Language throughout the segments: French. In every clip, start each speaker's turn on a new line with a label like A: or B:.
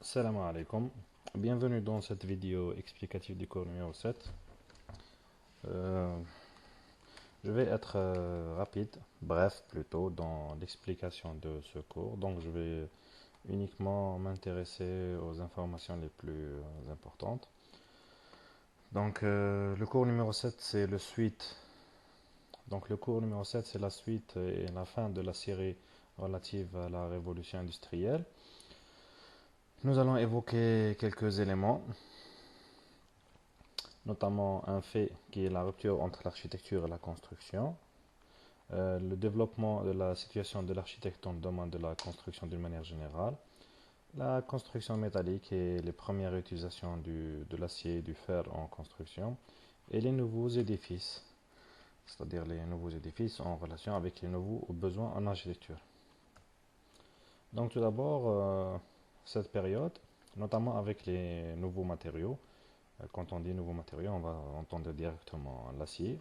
A: Salam alaikum. Bienvenue dans cette vidéo explicative du cours numéro 7. Euh, je vais être rapide, bref plutôt, dans l'explication de ce cours. Donc je vais uniquement m'intéresser aux informations les plus importantes. Donc le cours numéro 7 c'est le suite. Donc le cours numéro 7 c'est la suite et la fin de la série relative à la révolution industrielle. Nous allons évoquer quelques éléments, notamment un fait qui est la rupture entre l'architecture et la construction, le développement de la situation de l'architecte dans le domaine de la construction d'une manière générale, la construction métallique et les premières utilisations de l'acier et du fer en construction, et les nouveaux édifices, c'est-à-dire les nouveaux édifices en relation avec les nouveaux besoins en architecture. Donc tout d'abord, cette période, notamment avec les nouveaux matériaux. Quand on dit nouveaux matériaux, on va entendre directement l'acier.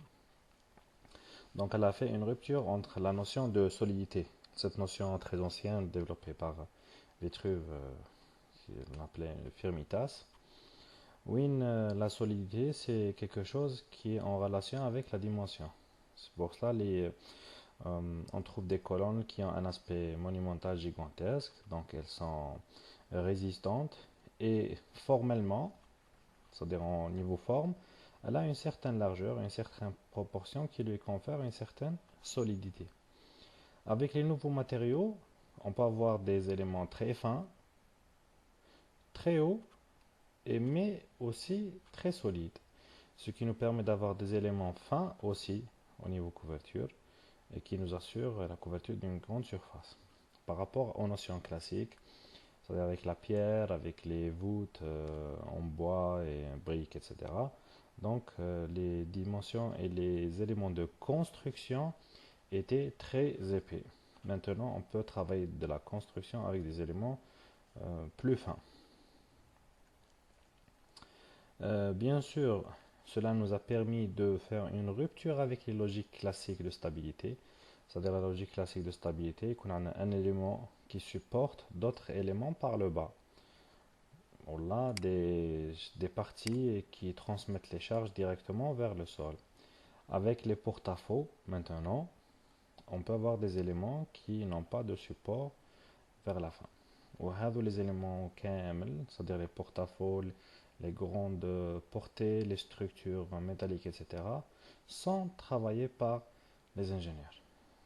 A: Donc elle a fait une rupture entre la notion de solidité, cette notion très ancienne développée par Vitruve, qu'il appelait Firmitas. Oui, la solidité, c'est quelque chose qui est en relation avec la dimension. C'est pour cela on trouve des colonnes qui ont un aspect monumental gigantesque, donc elles sont résistantes et formellement, c'est-à-dire en niveau forme, elle a une certaine largeur, une certaine proportion qui lui confère une certaine solidité. Avec les nouveaux matériaux, on peut avoir des éléments très fins, très hauts, mais aussi très solides, ce qui nous permet d'avoir des éléments fins aussi au niveau couverture et qui nous assure la couverture d'une grande surface. Par rapport aux notions classiques, c'est-à-dire avec la pierre, avec les voûtes en bois et briques, etc. Donc les dimensions et les éléments de construction étaient très épais. Maintenant, on peut travailler de la construction avec des éléments plus fins. Bien sûr, cela nous a permis de faire une rupture avec les logiques classiques de stabilité. C'est-à-dire la logique classique de stabilité, qu'on a un élément qui supporte d'autres éléments par le bas. On a des parties qui transmettent les charges directement vers le sol. Avec les porte-à-faux, maintenant, on peut avoir des éléments qui n'ont pas de support vers la fin. وهذو les éléments كامل, c'est-à-dire les porte-à-faux, les grandes portées, les structures métalliques, etc., sont travaillées par les ingénieurs.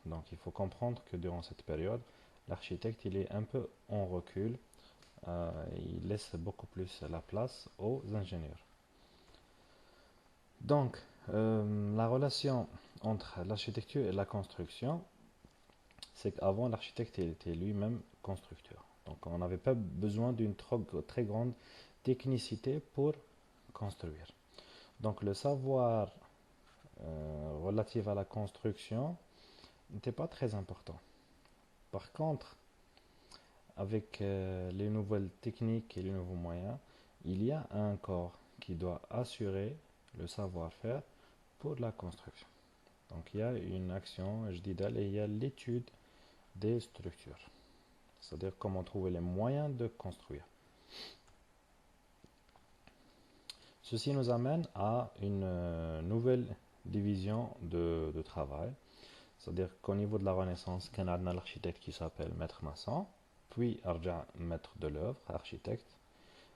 A: Donc il faut comprendre que durant cette période, l'architecte il est un peu en recul, il laisse beaucoup plus la place aux ingénieurs. Donc la relation entre l'architecture et la construction, c'est qu'avant l'architecte il était lui-même constructeur. Donc on n'avait pas besoin d'une très grande technicité pour construire. Donc le savoir relatif à la construction n'était pas très important. Par contre, avec les nouvelles techniques et les nouveaux moyens, il y a un corps qui doit assurer le savoir-faire pour la construction. Donc il y a une action, je dis d'aller, il y a l'étude des structures, c'est-à-dire comment trouver les moyens de construire. Ceci nous amène à une nouvelle division de travail, c'est-à-dire qu'au niveau de la Renaissance, on a l'architecte qui s'appelle maître maçon, puis arja maître de l'œuvre, architecte.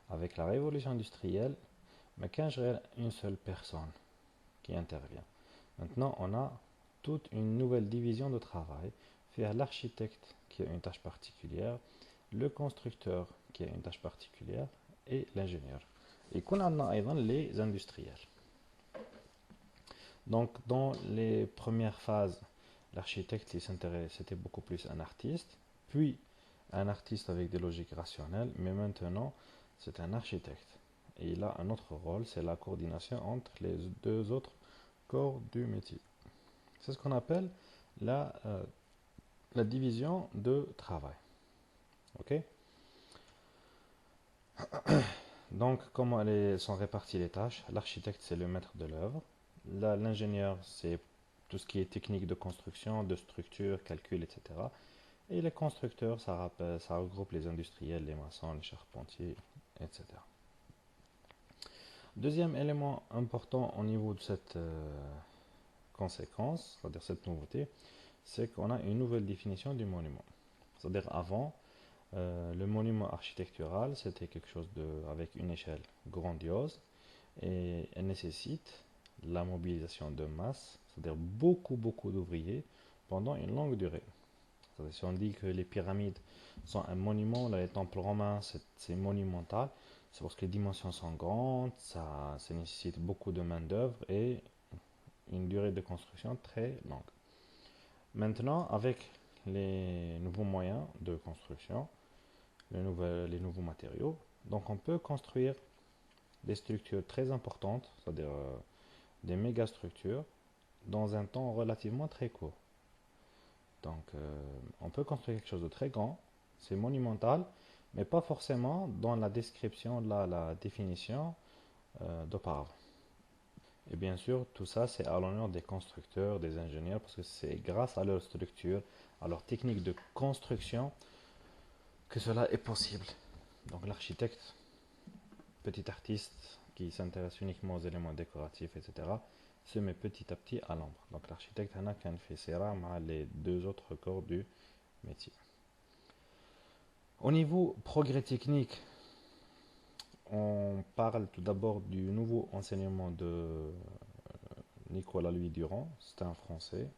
A: Avec la révolution industrielle, mais quand je une seule personne qui intervient. Maintenant, on a toute une nouvelle division de travail, faire l'architecte qui a une tâche particulière, le constructeur qui a une tâche particulière et l'ingénieur. Et qu'on a également les industriels. Donc, dans les premières phases, l'architecte c'était beaucoup plus un artiste, puis un artiste avec des logiques rationnelles, mais maintenant, c'est un architecte. Et il a un autre rôle, c'est la coordination entre les deux autres corps du métier. C'est ce qu'on appelle la division de travail. Ok. Donc, comment sont réparties les tâches? L'architecte, c'est le maître de l'œuvre. L'ingénieur, c'est tout ce qui est technique de construction, de structure, calcul, etc. Et les constructeurs, ça regroupe les industriels, les maçons, les charpentiers, etc. Deuxième élément important au niveau de cette conséquence, c'est-à-dire cette nouveauté, c'est qu'on a une nouvelle définition du monument. C'est-à-dire avant, le monument architectural, c'était quelque chose avec une échelle grandiose et elle nécessite la mobilisation de masse, c'est-à-dire beaucoup d'ouvriers pendant une longue durée. Si on dit que les pyramides sont un monument, là, les temples romains, c'est monumental, c'est parce que les dimensions sont grandes, ça nécessite beaucoup de main-d'œuvre et une durée de construction très longue. Maintenant, avec les nouveaux moyens de construction, les nouveaux matériaux, donc on peut construire des structures très importantes, c'est-à-dire des méga structures, dans un temps relativement très court. Donc on peut construire quelque chose de très grand, c'est monumental, mais pas forcément dans la description, la définition d'auparavant. Et bien sûr, tout ça, c'est à l'honneur des constructeurs, des ingénieurs, parce que c'est grâce à leur structure, à leur technique de construction, que cela est possible. Donc l'architecte, petit artiste qui s'intéresse uniquement aux éléments décoratifs, etc., se met petit à petit à l'ombre. Donc l'architecte a qu'un fait, c'est rare, mais les deux autres corps du métier. Au niveau progrès technique, on parle tout d'abord du nouveau enseignement de Nicolas Louis Durand, c'est un Français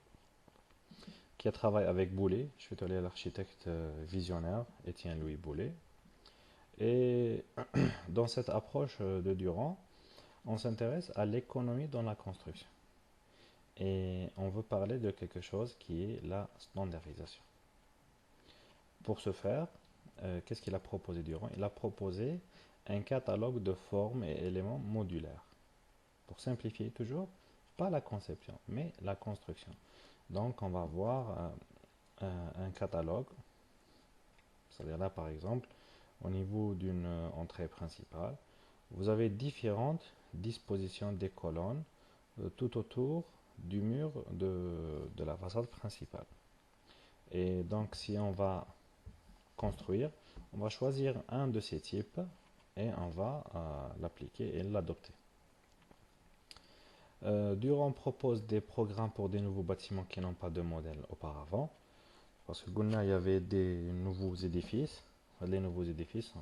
A: qui a travaillé avec Boulay. Je suis allé à l'architecte visionnaire Étienne Louis Boulay. Et dans cette approche de Durand, on s'intéresse à l'économie dans la construction. Et on veut parler de quelque chose qui est la standardisation. Pour ce faire, qu'est-ce qu'il a proposé Durand? Il a proposé un catalogue de formes et éléments modulaires. Pour simplifier toujours, pas la conception, mais la construction. Donc on va voir un catalogue, c'est-à-dire là par exemple, au niveau d'une entrée principale, vous avez différentes dispositions des colonnes tout autour du mur de la façade principale. Et donc si on va construire, on va choisir un de ces types et on va l'appliquer et l'adopter. Durand propose des programmes pour des nouveaux bâtiments qui n'ont pas de modèle auparavant. Parce que il y avait des nouveaux édifices. Les nouveaux édifices,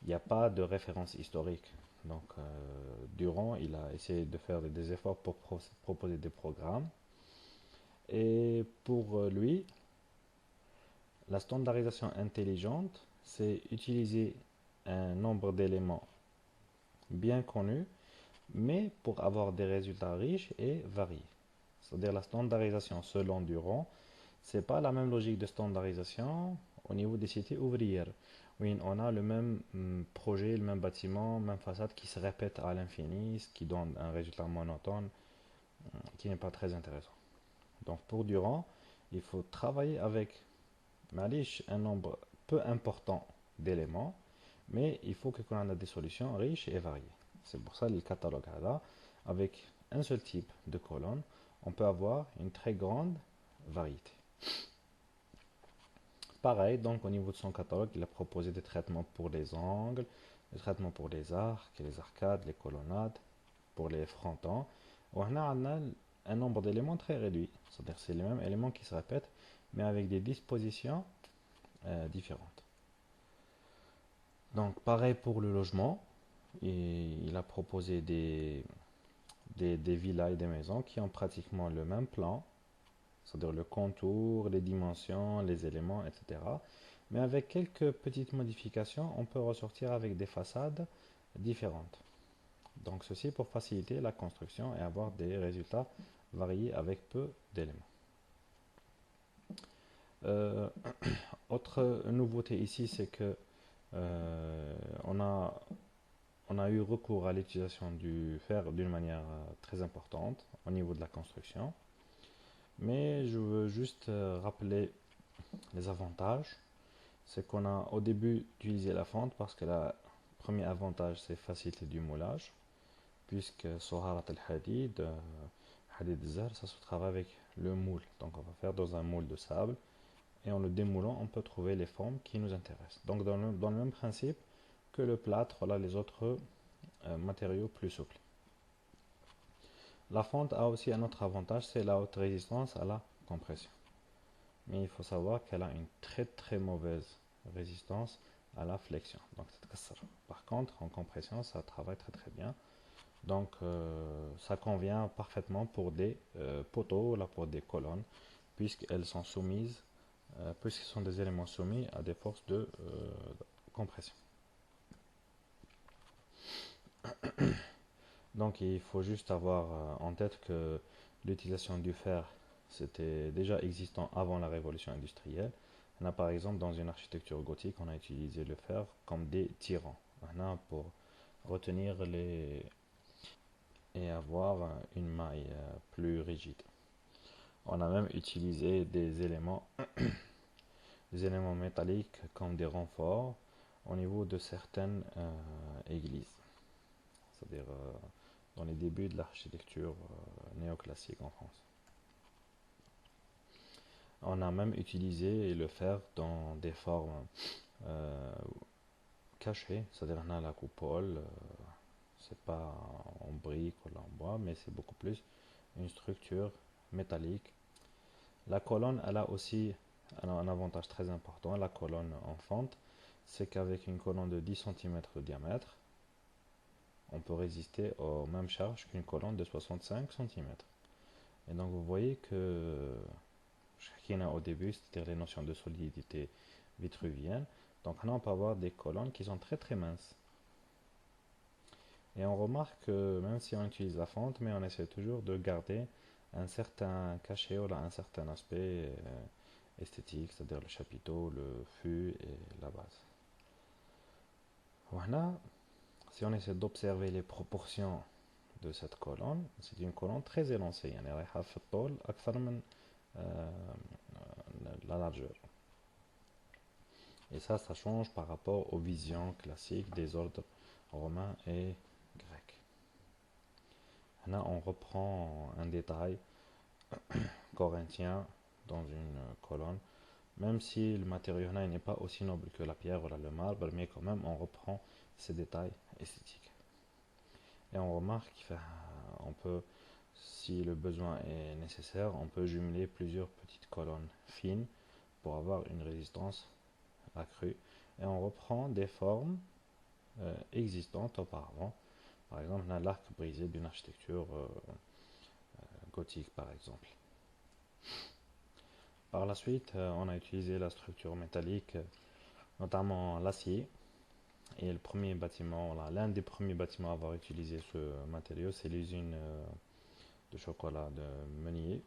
A: il n'y a pas de référence historique. Donc, Durand, il a essayé de faire des efforts pour proposer des programmes. Et pour lui, la standardisation intelligente, c'est utiliser un nombre d'éléments bien connus, mais pour avoir des résultats riches et variés. C'est-à-dire la standardisation selon Durand, c'est pas la même logique de standardisation au niveau des cités ouvrières. Oui, on a le même projet, le même bâtiment, même façade qui se répète à l'infini, ce qui donne un résultat monotone qui n'est pas très intéressant. Donc pour Durand, il faut travailler avec un nombre peu important d'éléments, mais il faut qu'on ait des solutions riches et variées. C'est pour ça que le catalogue là, avec un seul type de colonne, on peut avoir une très grande variété. Pareil, donc au niveau de son catalogue, il a proposé des traitements pour les angles, des traitements pour les arcs, les arcades, les colonnades, pour les frontons. On a un nombre d'éléments très réduit, c'est-à-dire c'est les mêmes éléments qui se répètent, mais avec des dispositions différentes. Donc pareil pour le logement, il a proposé des villas et des maisons qui ont pratiquement le même plan, c'est-à-dire le contour, les dimensions, les éléments, etc. Mais avec quelques petites modifications, on peut ressortir avec des façades différentes. Donc ceci pour faciliter la construction et avoir des résultats variés avec peu d'éléments. Euh, Autre nouveauté ici, c'est que on a eu recours à l'utilisation du fer d'une manière très importante au niveau de la construction. Mais je veux juste rappeler les avantages. C'est qu'on a au début utilisé la fonte parce que le premier avantage c'est facilité du moulage. Puisque Soharat al-Hadid, Hadid Zar, ça se travaille avec le moule. Donc on va faire dans un moule de sable et en le démoulant, on peut trouver les formes qui nous intéressent. Donc dans le même principe que le plâtre, voilà les autres matériaux plus souples. La fonte a aussi un autre avantage, c'est la haute résistance à la compression. Mais il faut savoir qu'elle a une très très mauvaise résistance à la flexion. Donc par contre, en compression, ça travaille très très bien. Donc ça convient parfaitement pour des poteaux, là pour des colonnes, puisqu'elles sont soumises, puisqu'ils sont des éléments soumis à des forces de compression. Donc il faut juste avoir en tête que l'utilisation du fer, c'était déjà existant avant la révolution industrielle. On a par exemple dans une architecture gothique, on a utilisé le fer comme des tirants. On a pour retenir les et avoir une maille plus rigide. On a même utilisé des éléments métalliques comme des renforts au niveau de certaines églises, c'est-à-dire dans les débuts de l'architecture néoclassique en France. On a même utilisé le fer dans des formes euh, cachées, c'est-à-dire on a la coupole, c'est pas en brique ou en bois, mais c'est beaucoup plus une structure métallique. La colonne, elle a aussi un avantage très important, la colonne en fente, c'est qu'avec une colonne de 10 cm de diamètre, on peut résister aux mêmes charges qu'une colonne de 65 cm. Et donc vous voyez que au début, c'est-à-dire les notions de solidité vitruvienne. Donc là, on peut avoir des colonnes qui sont très très minces. Et on remarque que même si on utilise la fente, mais on essaie toujours de garder un certain cachet ou là, un certain aspect esthétique, c'est-à-dire le chapiteau, le fût et la base. Voilà, si on essaie d'observer les proportions de cette colonne, c'est une colonne très élancée, يعني رايحة في الطول أكثر من la largeur. Et ça change par rapport aux visions classiques des ordres romains et grecs. Là, on reprend un détail corinthien dans une colonne, même si le matériau n'est pas aussi noble que la pierre ou le marbre, mais quand même on reprend ces détails esthétiques. Et on remarque qu'on peut, si le besoin est nécessaire, on peut jumeler plusieurs petites colonnes fines pour avoir une résistance accrue. Et on reprend des formes existantes auparavant. Par exemple, on a l'arc brisé d'une architecture gothique, par exemple. Par la suite, on a utilisé la structure métallique, notamment l'acier. Et le premier bâtiment, l'un des premiers bâtiments à avoir utilisé ce matériau, c'est l'usine de chocolat de Meunier.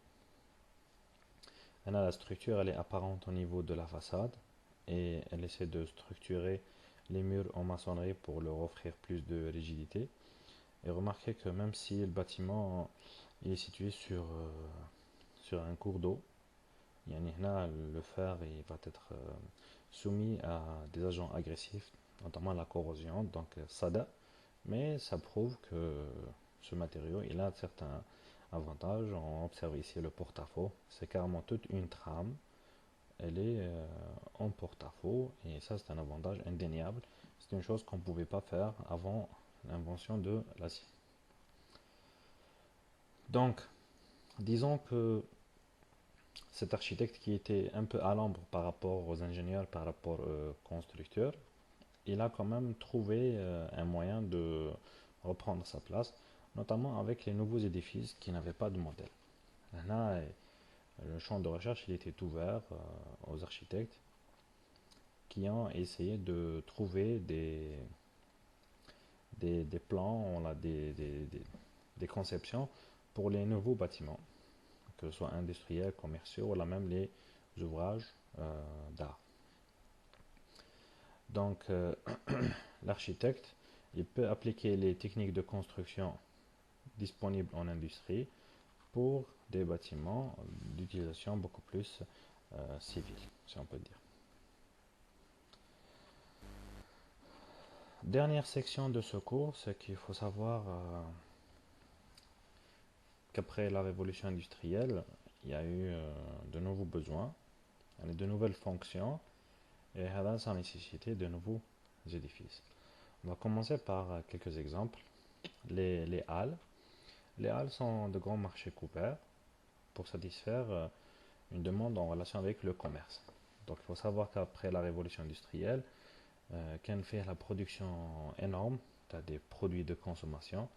A: La structure, elle est apparente au niveau de la façade et elle essaie de structurer les murs en maçonnerie pour leur offrir plus de rigidité. Et remarquez que même si le bâtiment il est situé sur un cours d'eau, le fer il va être soumis à des agents agressifs, notamment la corrosion, donc SADA, mais ça prouve que ce matériau il a certains avantages. On observe ici le porte-à-faux, c'est carrément toute une trame, elle est en porte-à-faux, et ça c'est un avantage indéniable. C'est une chose qu'on ne pouvait pas faire avant l'invention de l'acier. Donc, disons que cet architecte qui était un peu à l'ombre par rapport aux ingénieurs, par rapport aux constructeurs, il a quand même trouvé un moyen de reprendre sa place, notamment avec les nouveaux édifices qui n'avaient pas de modèle. Là, le champ de recherche il était ouvert aux architectes qui ont essayé de trouver des plans, des conceptions pour les nouveaux bâtiments, que ce soit industriels, commerciaux, ou là même les ouvrages d'art. Donc, l'architecte, il peut appliquer les techniques de construction disponibles en industrie pour des bâtiments d'utilisation beaucoup plus civile, si on peut dire. Dernière section de ce cours, c'est qu'il faut savoir qu'après la révolution industrielle, il y a eu de nouveaux besoins de nouvelles fonctions, et ça nécessité de nouveaux édifices. On va commencer par quelques exemples. Les halles. Les halles sont de grands marchés couverts pour satisfaire une demande en relation avec le commerce. Donc il faut savoir qu'après la révolution industrielle, qu'on fait la production énorme, tu as des produits de consommation,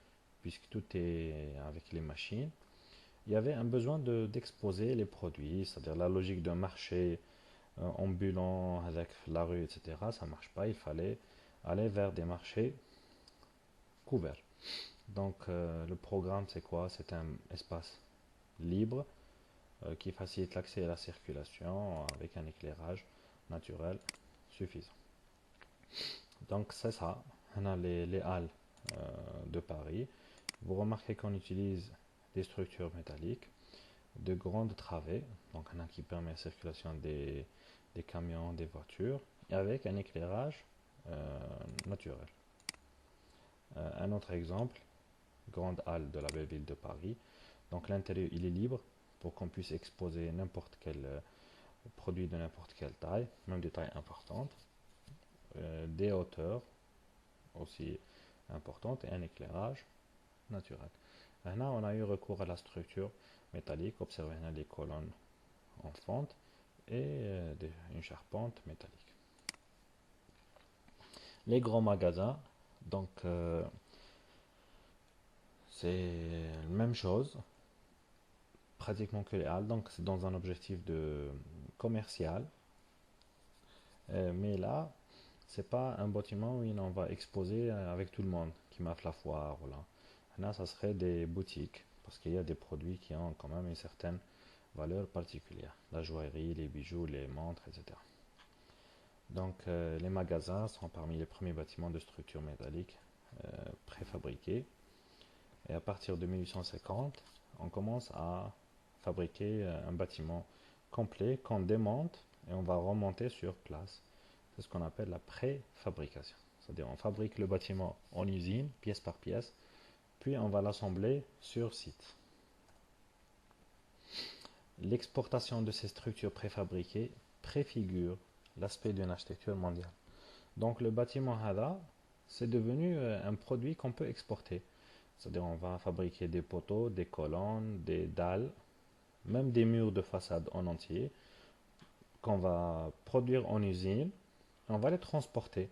A: puisque tout est avec les machines, il y avait un besoin d'exposer les produits, c'est-à-dire la logique d'un marché ambulant avec la rue, etc. Ça ne marche pas, il fallait aller vers des marchés couverts. Donc le programme c'est quoi? C'est un espace libre qui facilite l'accès à la circulation avec un éclairage naturel suffisant. Donc c'est ça, on a les halles de Paris. Vous remarquez qu'on utilise des structures métalliques, de grandes travées, donc on a qui permet la circulation des camions, des voitures, et avec un éclairage naturel. Un autre exemple, grande halle de la belle ville de Paris. Donc l'intérieur il est libre pour qu'on puisse exposer n'importe quel produit de n'importe quelle taille, même de taille importante, des hauteurs aussi importantes et un éclairage naturel. Là, on a eu recours à la structure métallique, observez les colonnes en fonte et une charpente métallique. Les grands magasins, donc c'est la même chose, pratiquement que les halles, donc c'est dans un objectif de commercial, mais là, c'est pas un bâtiment où on va exposer avec tout le monde qui marque la foire. Voilà. Là, ça serait des boutiques, parce qu'il y a des produits qui ont quand même une certaine valeur particulière. La joaillerie, les bijoux, les montres, etc. Donc les magasins sont parmi les premiers bâtiments de structure métallique préfabriqués. Et à partir de 1850, on commence à fabriquer un bâtiment complet qu'on démonte et on va remonter sur place. C'est ce qu'on appelle la préfabrication. C'est-à-dire on fabrique le bâtiment en usine, pièce par pièce, puis on va l'assembler sur site. L'exportation de ces structures préfabriquées préfigure l'aspect d'une architecture mondiale. Donc le bâtiment Hada, c'est devenu un produit qu'on peut exporter. C'est-à-dire on va fabriquer des poteaux, des colonnes, des dalles, même des murs de façade en entier, qu'on va produire en usine, et on va les transporter.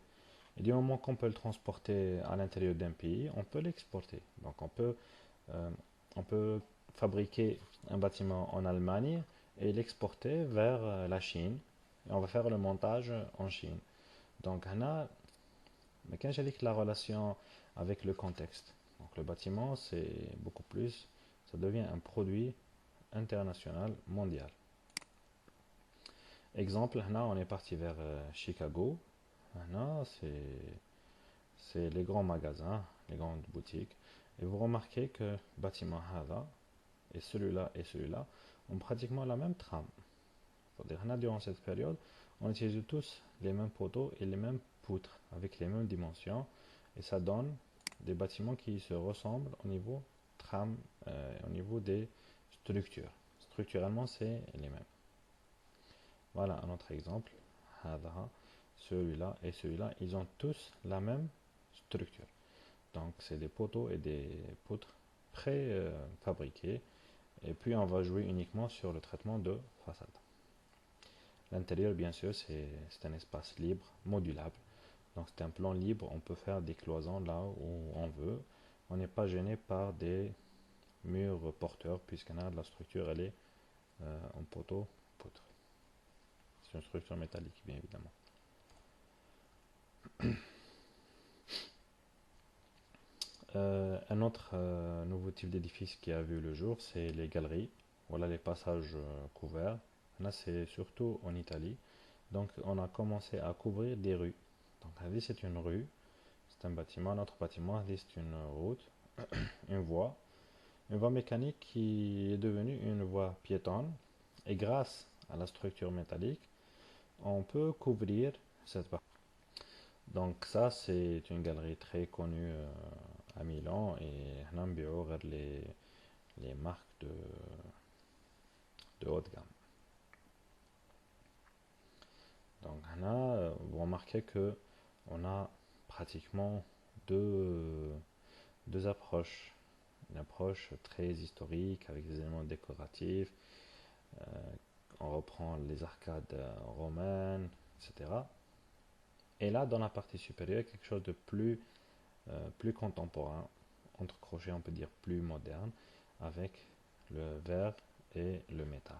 A: Et du moment qu'on peut le transporter à l'intérieur d'un pays, on peut l'exporter. Donc on peut fabriquer un bâtiment en Allemagne et l'exporter vers la Chine. Et on va faire le montage en Chine. Donc mais quand j'ai dit que la relation avec le contexte. Donc le bâtiment, c'est beaucoup plus, ça devient un produit international, mondial. Exemple, là on est parti vers Chicago. Là c'est les grands magasins, les grandes boutiques. Et vous remarquez que le bâtiment Hada et celui-là ont pratiquement la même trame. C'est-à-dire là, durant cette période, on utilise tous les mêmes poteaux et les mêmes poutres avec les mêmes dimensions. Et ça donne des bâtiments qui se ressemblent au niveau trame, au niveau des structures. Structurellement, c'est les mêmes. Voilà un autre exemple. Celui-là et celui-là, ils ont tous la même structure. Donc, c'est des poteaux et des poutres préfabriqués. Et puis, on va jouer uniquement sur le traitement de façade. L'intérieur, bien sûr, c'est un espace libre, modulable. Donc c'est un plan libre, on peut faire des cloisons là où on veut. On n'est pas gêné par des murs porteurs puisqu'on a la structure, elle est en poteau poutre. C'est une structure métallique, bien évidemment. Un autre nouveau type d'édifice qui a vu le jour, c'est les galeries. Voilà les passages couverts. Là, c'est surtout en Italie. Donc, on a commencé à couvrir des rues. Donc, c'est une rue, c'est un bâtiment. Un autre bâtiment, c'est une route, une voie mécanique qui est devenue une voie piétonne. Et grâce à la structure métallique, on peut couvrir cette partie. Donc, ça, c'est une galerie très connue à Milan et on a les marques de haute gamme. Donc là, vous remarquez que on a pratiquement deux, deux approches. Une approche très historique avec des éléments décoratifs. euh, on reprend les arcades romaines, etc. Et là, dans la partie supérieure, quelque chose de plus contemporain, entre crochets, on peut dire plus moderne, avec le verre et le métal.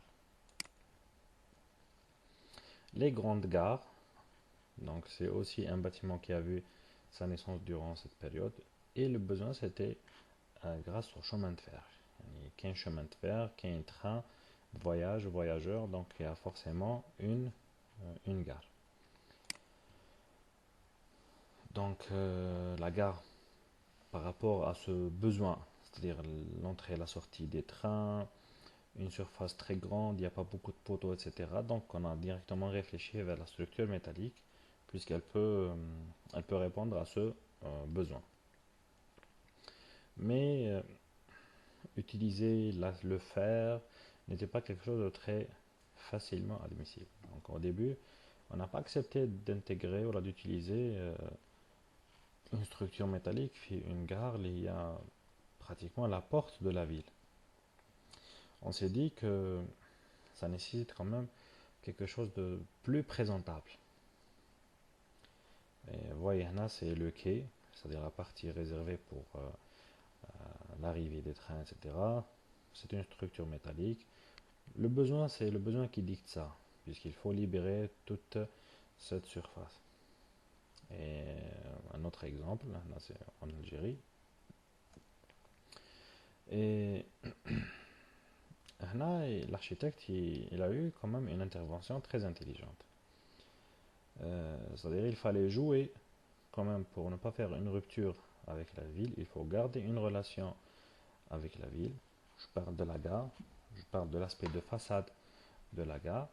A: Les grandes gares, donc c'est aussi un bâtiment qui a vu sa naissance durant cette période. Et le besoin, c'était grâce au chemin de fer. Il y a un chemin de fer, qui a un train, voyageurs, donc il y a forcément une gare. Donc la gare, par rapport à ce besoin, c'est-à-dire l'entrée et la sortie des trains, une surface très grande, il n'y a pas beaucoup de poteaux, etc. Donc on a directement réfléchi vers la structure métallique, puisqu'elle peut répondre à ce besoin. Mais utiliser le fer n'était pas quelque chose de très facilement admissible. Donc au début, on n'a pas accepté d'intégrer ou d'utiliser une structure métallique, puis une gare, il y a pratiquement la porte de la ville. On s'est dit que ça nécessite quand même quelque chose de plus présentable. Et vous voyez, là, c'est le quai, c'est-à-dire la partie réservée pour l'arrivée des trains, etc. C'est une structure métallique. Le besoin, c'est le besoin qui dicte ça, puisqu'il faut libérer toute cette surface. Et un autre exemple, là c'est en Algérie. Et là, l'architecte, il a eu quand même une intervention très intelligente. C'est-à-dire il fallait jouer quand même pour ne pas faire une rupture avec la ville, il faut garder une relation avec la ville. Je parle de la gare, je parle de l'aspect de façade de la gare.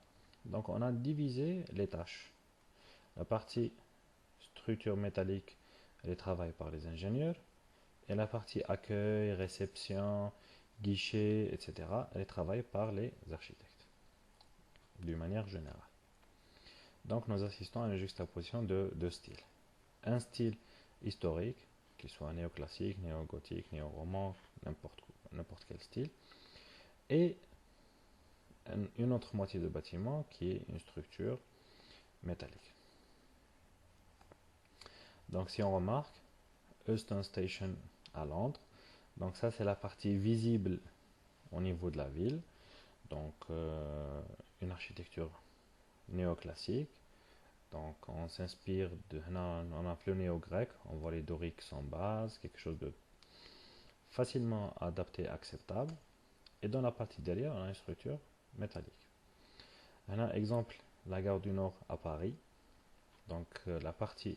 A: Donc on a divisé les tâches. La partie structure métallique, elle est travaillée par les ingénieurs, et la partie accueil, réception, guichet, etc., elle est travaillée par les architectes, d'une manière générale. Donc nous assistons à une juxtaposition de styles. Un style historique, qu'il soit néoclassique, néogothique, néoroman, n'importe quel style, et une autre moitié de bâtiment qui est une structure métallique. Donc si on remarque, Euston Station à Londres, donc ça c'est la partie visible au niveau de la ville, donc une architecture néoclassique. Donc on s'inspire on a le néo-grec, on voit les doriques sans base, quelque chose de facilement adapté, acceptable. Et dans la partie derrière, on a une structure métallique. Un exemple, la gare du Nord à Paris. Donc la partie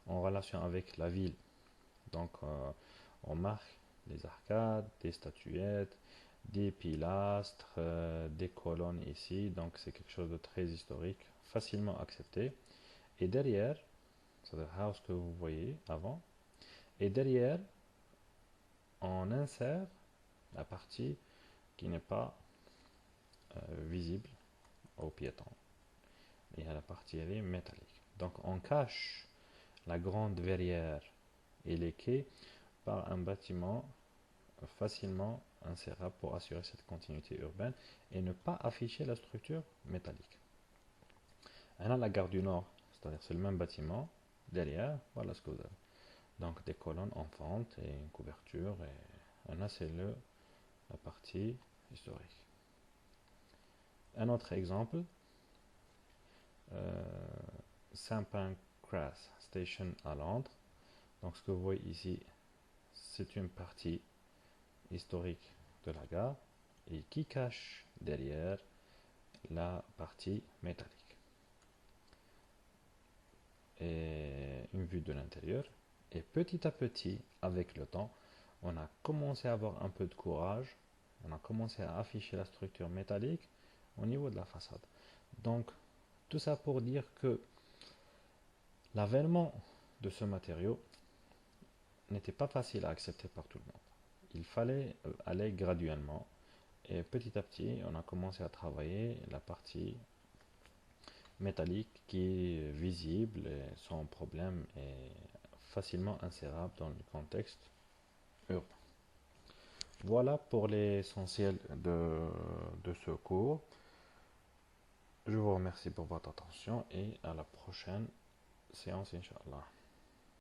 A: en relation avec la ville. Donc on marque les arcades, des statuettes, des pilastres, des colonnes ici. Donc c'est quelque chose de très historique, facilement accepté. Et derrière, c'est le house que vous voyez avant. Et derrière, on insère la partie qui n'est pas visible aux piétons. Et à la partie elle est métallique. Donc on cache la grande verrière et les quais par un bâtiment facilement insérable pour assurer cette continuité urbaine et ne pas afficher la structure métallique. Et là, la gare du Nord, c'est-à-dire c'est le même bâtiment, derrière, voilà ce que vous avez. Donc des colonnes en fente et une couverture, et là c'est la partie historique. Un autre exemple, St. Pancras Station à Londres. Donc ce que vous voyez ici, c'est une partie historique de la gare et qui cache derrière la partie métallique. Et une vue de l'intérieur. Et petit à petit, avec le temps, on a commencé à avoir un peu de courage. On a commencé à afficher la structure métallique au niveau de la façade. Donc, tout ça pour dire que l'avènement de ce matériau n'était pas facile à accepter par tout le monde. Il fallait aller graduellement. Et petit à petit, on a commencé à travailler la partie métallique qui est visible et sans problème et facilement insérable dans le contexte urbain. Voilà pour l'essentiel de ce cours. Je vous remercie pour votre attention et à la prochaine séance, Inch'Allah.